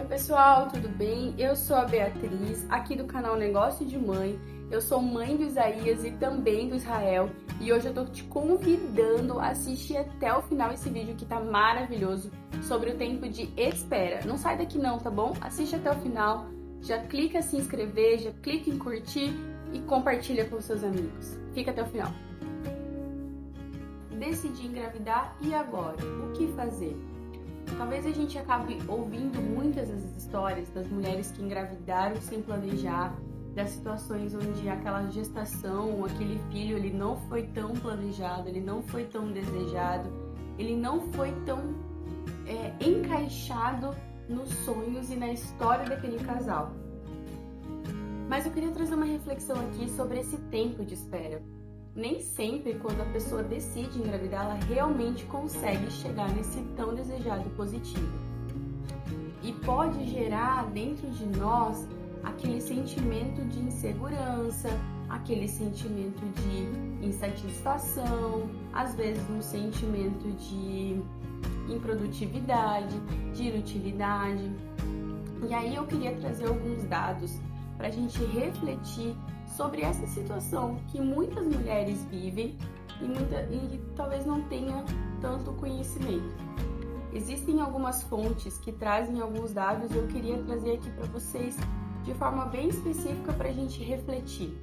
pessoal, tudo bem? Eu sou a Beatriz, aqui do canal Negócio de Mãe. Eu sou mãe do Isaías e também do Israel e hoje eu tô te convidando a assistir até o final esse vídeo que tá maravilhoso sobre o tempo de espera. Não sai daqui não, tá bom? Assiste até o final, já clica em se inscrever, já clica em curtir e compartilha com seus amigos. Fica até o final. Decidi engravidar e agora? O que fazer? Talvez a gente acabe ouvindo muitas das histórias das mulheres que engravidaram sem planejar, das situações onde aquela gestação, aquele filho, ele não foi tão planejado, ele não foi tão desejado, ele não foi tão encaixado nos sonhos e na história daquele casal. Mas eu queria trazer uma reflexão aqui sobre esse tempo de espera. Nem sempre, quando a pessoa decide engravidar, ela realmente consegue chegar nesse tão desejado positivo. E pode gerar dentro de nós aquele sentimento de insegurança, aquele sentimento de insatisfação, às vezes um sentimento de improdutividade, de inutilidade. E aí eu queria trazer alguns dados para a gente refletir sobre essa situação que muitas mulheres vivem e talvez não tenha tanto conhecimento. Existem algumas fontes que trazem alguns dados e eu queria trazer aqui para vocês de forma bem específica para a gente refletir.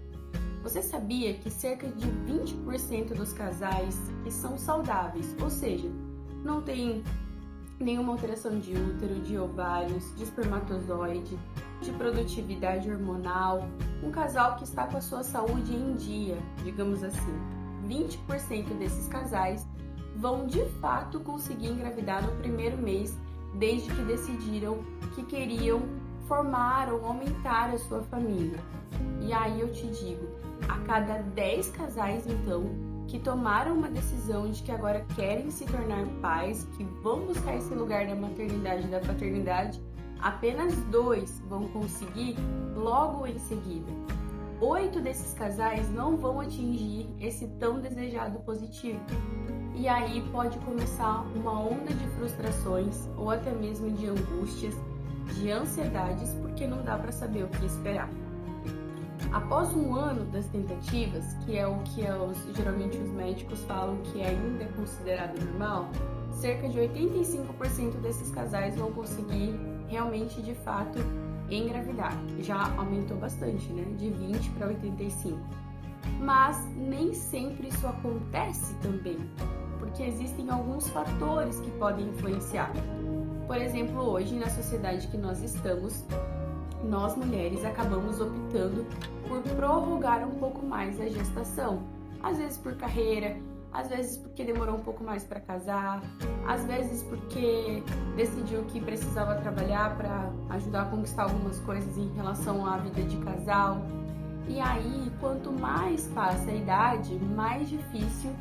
Você sabia que cerca de 20% dos casais que são saudáveis, ou seja, não tem nenhuma alteração de útero, de ovários, de espermatozoide, de produtividade hormonal, um casal que está com a sua saúde em dia, digamos assim, 20% desses casais vão de fato conseguir engravidar no primeiro mês, desde que decidiram que queriam formar ou aumentar a sua família. E aí eu te digo, a cada 10 casais então, que tomaram uma decisão de que agora querem se tornar pais, que vão buscar esse lugar da maternidade e da paternidade, apenas 2 vão conseguir logo em seguida. 8 desses casais não vão atingir esse tão desejado positivo. E aí pode começar uma onda de frustrações ou até mesmo de angústias, de ansiedades, porque não dá para saber o que esperar. Após um ano das tentativas, que é o que geralmente os médicos falam que ainda é considerado normal, cerca de 85% desses casais vão conseguir realmente, de fato, engravidar. Já aumentou bastante, né? De 20 para 85. Mas nem sempre isso acontece também, porque existem alguns fatores que podem influenciar. Por exemplo, hoje, na sociedade que nós estamos, nós mulheres acabamos optando por prorrogar um pouco mais a gestação. Às vezes por carreira, às vezes porque demorou um pouco mais para casar, às vezes porque decidiu que precisava trabalhar para ajudar a conquistar algumas coisas em relação à vida de casal. E aí, quanto mais passa a idade, mais difícil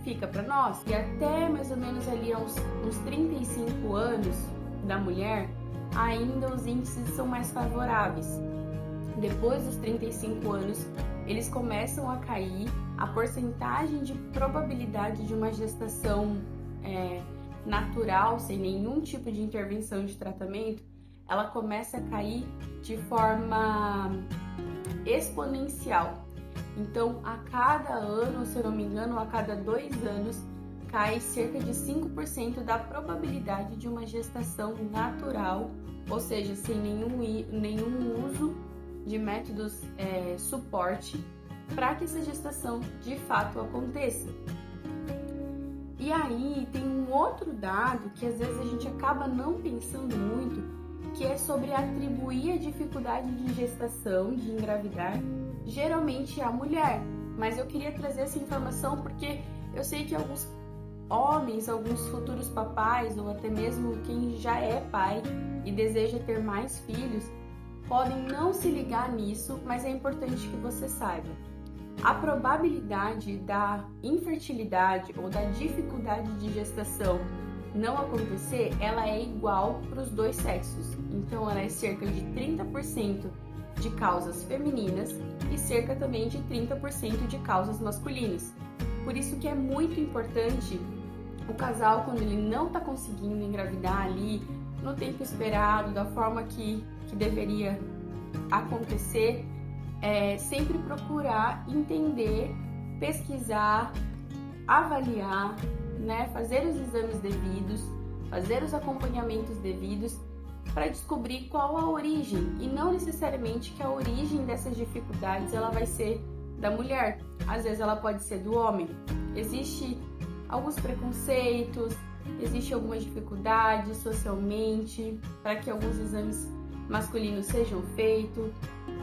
fica para nós. E até mais ou menos ali uns 35 anos da mulher, ainda os índices são mais favoráveis. Depois dos 35 anos, eles começam a cair, a porcentagem de probabilidade de uma gestação natural, sem nenhum tipo de intervenção de tratamento, ela começa a cair de forma exponencial. Então, a cada ano, se eu não me engano, a cada 2 anos, cai cerca de 5% da probabilidade de uma gestação natural, ou seja, sem nenhum uso de métodos suporte para que essa gestação de fato aconteça. E aí tem um outro dado que às vezes a gente acaba não pensando muito, que é sobre atribuir a dificuldade de gestação, de engravidar, geralmente à mulher. Mas eu queria trazer essa informação porque eu sei que alguns homens, alguns futuros papais ou até mesmo quem já é pai e deseja ter mais filhos, podem não se ligar nisso, mas é importante que você saiba. A probabilidade da infertilidade ou da dificuldade de gestação não acontecer, ela é igual para os dois sexos. Então, ela é cerca de 30% de causas femininas e cerca também de 30% de causas masculinas. Por isso que é muito importante o casal, quando ele não está conseguindo engravidar ali no tempo esperado, da forma que deveria acontecer, sempre procurar entender, pesquisar, avaliar, né, fazer os exames devidos, fazer os acompanhamentos devidos para descobrir qual a origem, e não necessariamente que a origem dessas dificuldades ela vai ser da mulher, às vezes ela pode ser do homem. Existem alguns preconceitos, existem algumas dificuldades socialmente para que alguns exames masculinos sejam feitos,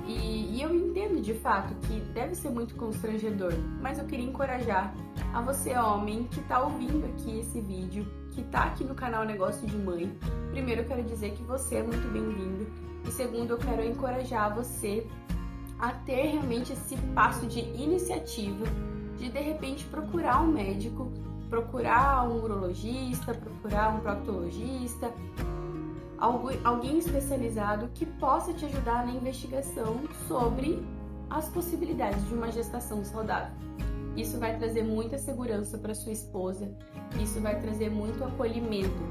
e eu entendo de fato que deve ser muito constrangedor, mas eu queria encorajar a você, homem, que está ouvindo aqui esse vídeo, que está aqui no canal Negócio de Mãe. Primeiro, eu quero dizer que você é muito bem-vindo, e segundo, eu quero encorajar você a ter realmente esse passo de iniciativa, de repente procurar um médico, procurar um urologista, procurar um proctologista, alguém especializado que possa te ajudar na investigação sobre as possibilidades de uma gestação saudável. Isso vai trazer muita segurança para sua esposa, isso vai trazer muito acolhimento,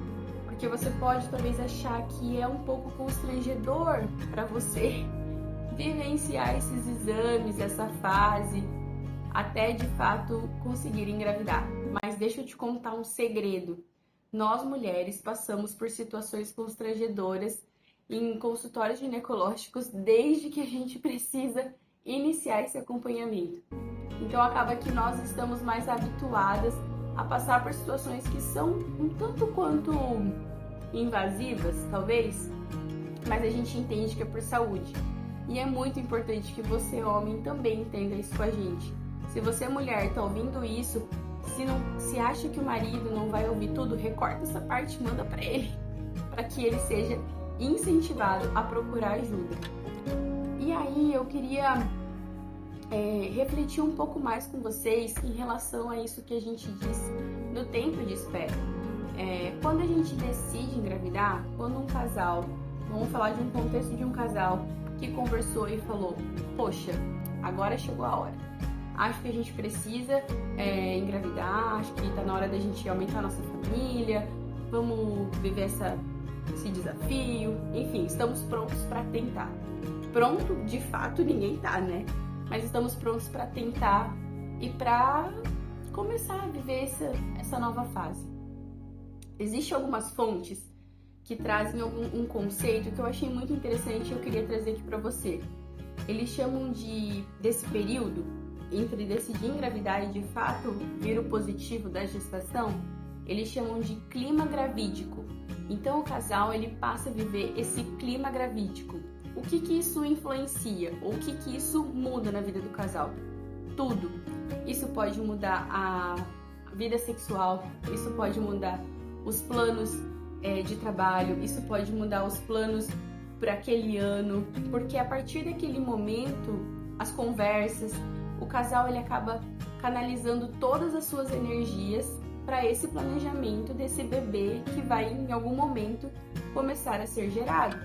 porque você pode talvez achar que é um pouco constrangedor para você vivenciar esses exames, essa fase, até de fato conseguir engravidar. Mas deixa eu te contar um segredo. Nós mulheres passamos por situações constrangedoras em consultórios ginecológicos desde que a gente precisa iniciar esse acompanhamento. Então acaba que nós estamos mais habituadas a passar por situações que são um tanto quanto invasivas, talvez, mas a gente entende que é por saúde. E é muito importante que você, homem, também entenda isso com a gente. Se você, mulher, está ouvindo isso, se acha que o marido não vai ouvir tudo, recorta essa parte e manda para ele, para que ele seja incentivado a procurar ajuda. E aí eu queria refletir um pouco mais com vocês em relação a isso que a gente diz no tempo de espera. Quando a gente decide engravidar, quando um casal, vamos falar de um contexto de um casal que conversou e falou, poxa, agora chegou a hora. Acho que a gente precisa engravidar, acho que está na hora da gente aumentar a nossa família, vamos viver esse desafio, enfim, estamos prontos para tentar. Pronto, de fato, ninguém tá, né? Mas estamos prontos para tentar e para começar a viver essa nova fase. Existem algumas fontes que trazem um conceito que eu achei muito interessante e eu queria trazer aqui para você. Eles chamam desse período entre decidir engravidar e de fato vir o positivo da gestação, eles chamam de clima gravídico. Então o casal ele passa a viver esse clima gravídico. O que isso influencia? Ou o que isso muda na vida do casal? Tudo. Isso pode mudar a vida sexual, isso pode mudar os planos de trabalho, isso pode mudar os planos para aquele ano, porque a partir daquele momento, as conversas, o casal ele acaba canalizando todas as suas energias para esse planejamento desse bebê que vai em algum momento começar a ser gerado.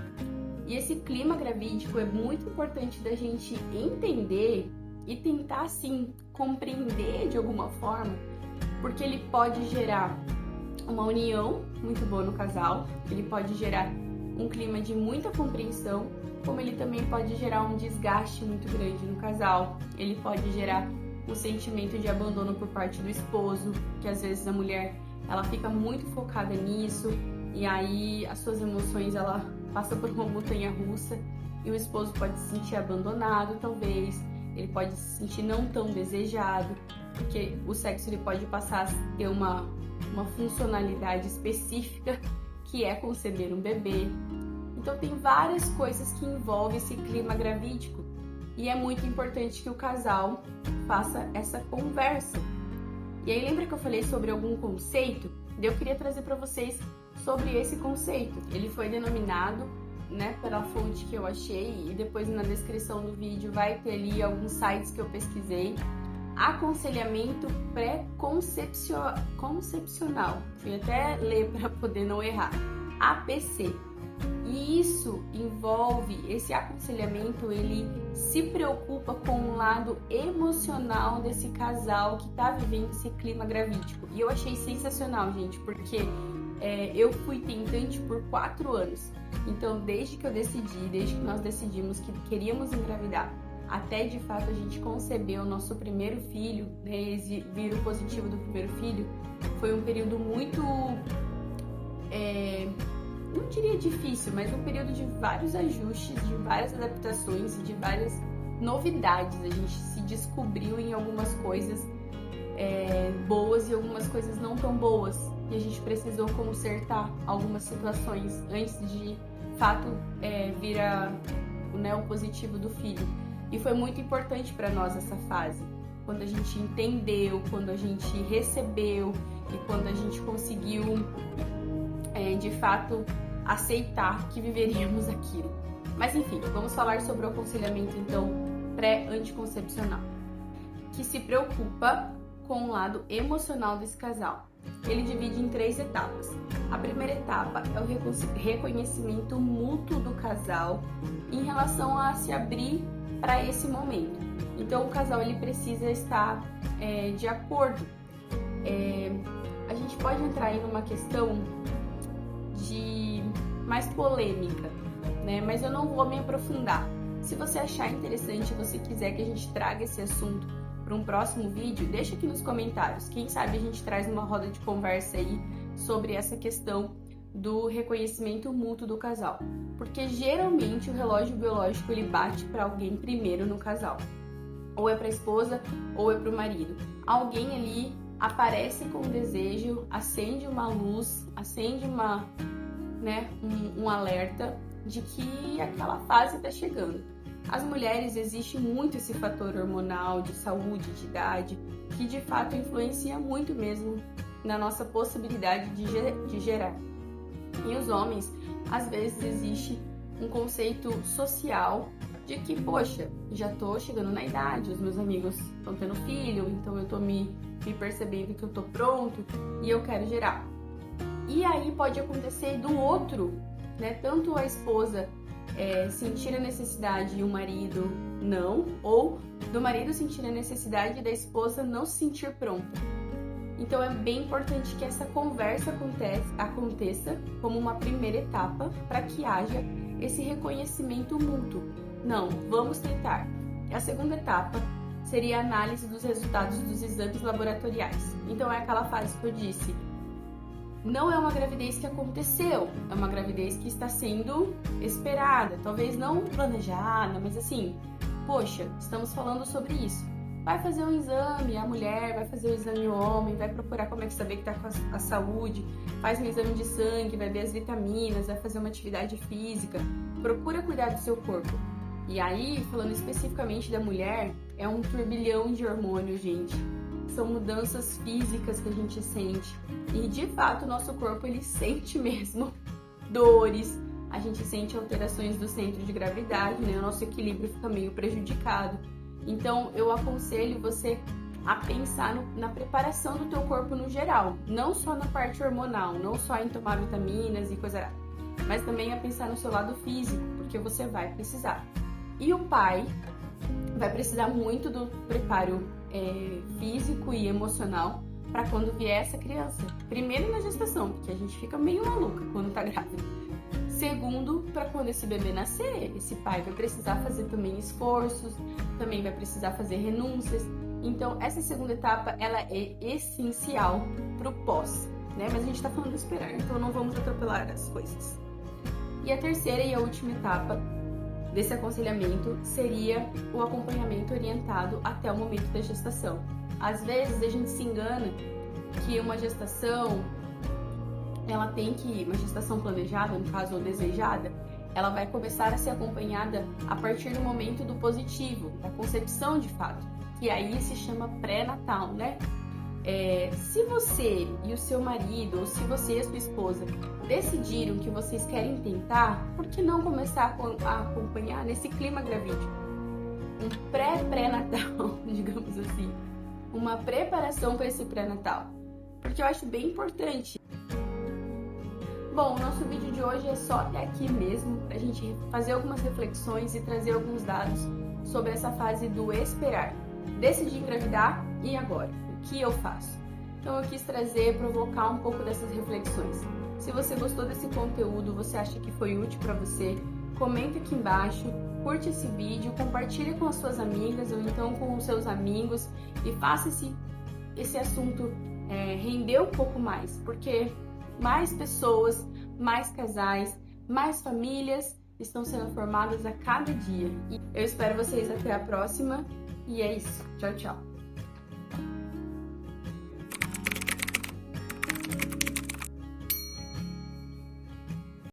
E esse clima gravídico é muito importante da gente entender e tentar assim compreender de alguma forma, porque ele pode gerar uma união muito boa no casal, ele pode gerar um clima de muita compreensão, como ele também pode gerar um desgaste muito grande no casal. Ele pode gerar um sentimento de abandono por parte do esposo, que às vezes a mulher ela fica muito focada nisso e aí as suas emoções ela passa por uma montanha-russa e o esposo pode se sentir abandonado, talvez ele pode se sentir não tão desejado, porque o sexo ele pode passar a ter uma funcionalidade específica que é conceber um bebê. Então tem várias coisas que envolvem esse clima gravídico e é muito importante que o casal faça essa conversa. E aí lembra que eu falei sobre algum conceito? Eu queria trazer para vocês sobre esse conceito. Ele foi denominado, né, pela fonte que eu achei e depois na descrição do vídeo vai ter ali alguns sites que eu pesquisei. Aconselhamento pré-concepcional. Fui até ler para poder não errar. APC. E isso envolve, esse aconselhamento, ele se preocupa com o lado emocional desse casal que tá vivendo esse clima gravídico. E eu achei sensacional, gente, porque eu fui tentante por 4 anos. Então, desde que nós decidimos que queríamos engravidar, até de fato a gente conceber o nosso primeiro filho, né, vir o positivo do primeiro filho, foi um período muito, não diria difícil, mas um período de vários ajustes, de várias adaptações e de várias novidades. A gente se descobriu em algumas coisas boas e algumas coisas não tão boas, e a gente precisou consertar algumas situações antes de fato vir o positivo do filho. E foi muito importante para nós essa fase, quando a gente entendeu, quando a gente recebeu e quando a gente conseguiu de fato aceitar que viveríamos aquilo. Mas enfim, vamos falar sobre o aconselhamento então pré-anticoncepcional, que se preocupa com o lado emocional desse casal. Ele divide em 3 etapas. A primeira etapa é o reconhecimento mútuo do casal em relação a se abrir para esse momento. Então o casal ele precisa estar de acordo. A gente pode entrar aí numa questão de mais polêmica, né? Mas eu não vou me aprofundar. Se você achar interessante e você quiser que a gente traga esse assunto para um próximo vídeo, deixa aqui nos comentários. Quem sabe a gente traz uma roda de conversa aí sobre essa questão do reconhecimento mútuo do casal. Porque geralmente o relógio biológico ele bate para alguém primeiro no casal. Ou é para a esposa ou é para o marido. Alguém ali aparece com um desejo, acende uma luz, acende um alerta de que aquela fase está chegando. As mulheres, existe muito esse fator hormonal, de saúde, de idade, que de fato influencia muito mesmo na nossa possibilidade de gerar. E os homens, às vezes existe um conceito social de que, poxa, já tô chegando na idade, os meus amigos estão tendo filho, então eu tô me percebendo que eu tô pronto e eu quero gerar. E aí pode acontecer do outro, né? Tanto a esposa sentir a necessidade e o marido não, ou do marido sentir a necessidade e da esposa não se sentir pronta. Então é bem importante que essa conversa aconteça como uma primeira etapa para que haja esse reconhecimento mútuo. Não, vamos tentar. A segunda etapa seria a análise dos resultados dos exames laboratoriais. Então é aquela fase que eu disse, não é uma gravidez que aconteceu, é uma gravidez que está sendo esperada, talvez não planejada, mas assim, poxa, estamos falando sobre isso. Vai fazer um exame, a mulher vai fazer o exame, o homem vai procurar como é que saber que está com a saúde, faz um exame de sangue, vai ver as vitaminas, vai fazer uma atividade física, procura cuidar do seu corpo. E aí, falando especificamente da mulher, é um turbilhão de hormônios, gente. São mudanças físicas que a gente sente. E de fato, o nosso corpo ele sente mesmo dores, a gente sente alterações do centro de gravidade, né? O nosso equilíbrio fica meio prejudicado. Então, eu aconselho você a pensar na preparação do teu corpo no geral, não só na parte hormonal, não só em tomar vitaminas e coisa errada, mas também a pensar no seu lado físico, porque você vai precisar. E o pai vai precisar muito do preparo físico e emocional para quando vier essa criança. Primeiro na gestação, porque a gente fica meio maluca quando tá grávida. Segundo, para quando esse bebê nascer, esse pai vai precisar fazer também esforços, também vai precisar fazer renúncias. Então, essa segunda etapa, ela é essencial pro pós, né? Mas a gente tá falando de esperar, então não vamos atropelar as coisas. E a terceira e a última etapa desse aconselhamento seria o acompanhamento orientado até o momento da gestação. Às vezes a gente se engana que uma gestação, uma gestação planejada, no caso, ou desejada, ela vai começar a ser acompanhada a partir do momento do positivo, da concepção de fato, que aí se chama pré-natal, né? Se você e o seu marido, ou se você e a sua esposa decidiram que vocês querem tentar, por que não começar a acompanhar nesse clima gravídico? Um pré-natal, digamos assim. Uma preparação para esse pré-natal. Porque eu acho bem importante. Bom, o nosso vídeo de hoje é só até aqui mesmo, pra gente fazer algumas reflexões e trazer alguns dados sobre essa fase do esperar. Decidi engravidar e agora? O que eu faço? Então eu quis provocar um pouco dessas reflexões. Se você gostou desse conteúdo, você acha que foi útil para você, comenta aqui embaixo, curte esse vídeo, compartilha com as suas amigas ou então com os seus amigos e faça esse assunto render um pouco mais, porque mais pessoas, mais casais, mais famílias estão sendo formadas a cada dia. E eu espero vocês até a próxima e é isso. Tchau, tchau.